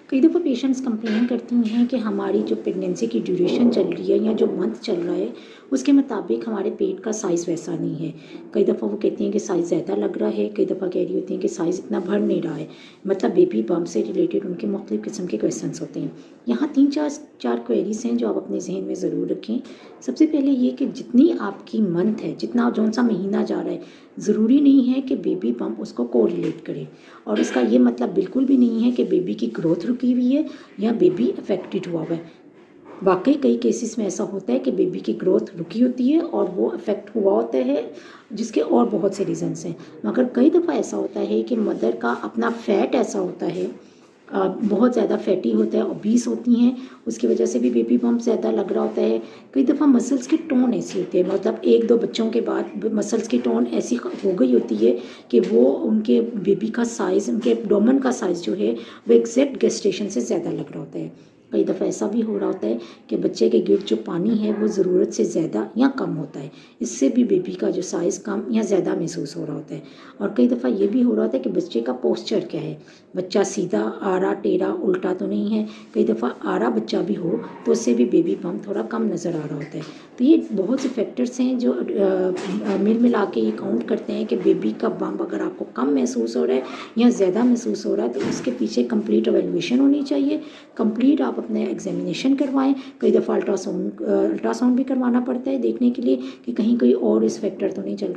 कई दफ़ा patients complain करती हैं कि हमारी जो प्रेगनेंसी की ड्यूरेशन चल रही है या जो मंथ चल रहा है उसके मुताबिक हमारे पेट का साइज़ वैसा नहीं है। कई दफ़ा वो कहती हैं कि साइज़ ज़्यादा लग रहा है, कई दफ़ा कह रही होती हैं कि साइज़ इतना बढ़ नहीं रहा है। मतलब बेबी बम्प से रिलेटेड उनके मुख्तलिफ़ किस्म के क्वेश्चंस होते हैं। यहाँ 3-4 क्वेरीज हैं जो आप अपने जहन में ज़रूर रखें। सबसे पहले ये कि जितनी आपकी मंथ है, जितना जौन सा महीना जा रहा है, ज़रूरी नहीं है कि बेबी बम्प उसको कोरिलेट करे। और इसका ये मतलब बिल्कुल भी नहीं है कि बेबी की ग्रोथ रुकी हुई है या बेबी अफेक्टेड हुआ हुआ है। वाकई कई केसेस में ऐसा होता है कि बेबी की ग्रोथ रुकी होती है और वो अफेक्ट हुआ होता है, जिसके और बहुत से रीज़न्स हैं। मगर कई दफ़ा ऐसा होता है कि मदर का अपना फ़ैट ऐसा होता है, बहुत ज़्यादा फैटी होता है, ओबीस होती हैं, उसकी वजह से भी बेबी बम्प ज़्यादा लग रहा होता है। कई दफ़ा मसल्स की टोन ऐसी होती है, मतलब 1-2 बच्चों के बाद मसल्स की टोन ऐसी हो गई होती है कि वो उनके बेबी का साइज़, उनके एब्डोमेन का साइज़ जो है वो एग्जैक्ट गेस्टेशन से ज़्यादा लग रहा होता है। कई दफ़ा ऐसा भी हो रहा होता है कि बच्चे के गिर्द जो पानी है वो ज़रूरत से ज़्यादा या कम होता है। इससे भी बेबी का जो साइज़ कम या ज़्यादा महसूस हो रहा होता है। और कई दफ़ा ये भी हो रहा होता है कि बच्चे का पोस्चर क्या है, बच्चा सीधा, आड़ा, टेढ़ा, उल्टा तो नहीं है। कई दफ़ा आड़ा बच्चा भी हो तो उससे भी बेबी बम्प थोड़ा कम नज़र आ रहा होता है। तो ये बहुत से फैक्टर्स हैं जो मिल मिला के ये काउंट करते हैं कि बेबी का बम्प अगर आपको कम महसूस हो रहा है या ज़्यादा महसूस हो रहा है तो उसके पीछे कंप्लीट एवेल्युएशन होनी चाहिए। कंप्लीट आप अपने एग्जामिनेशन करवाएं। कई दफ़ा अल्ट्रासाउंड भी करवाना पड़ता है देखने के लिए कि कहीं कोई और इस फैक्टर तो नहीं चल रहा।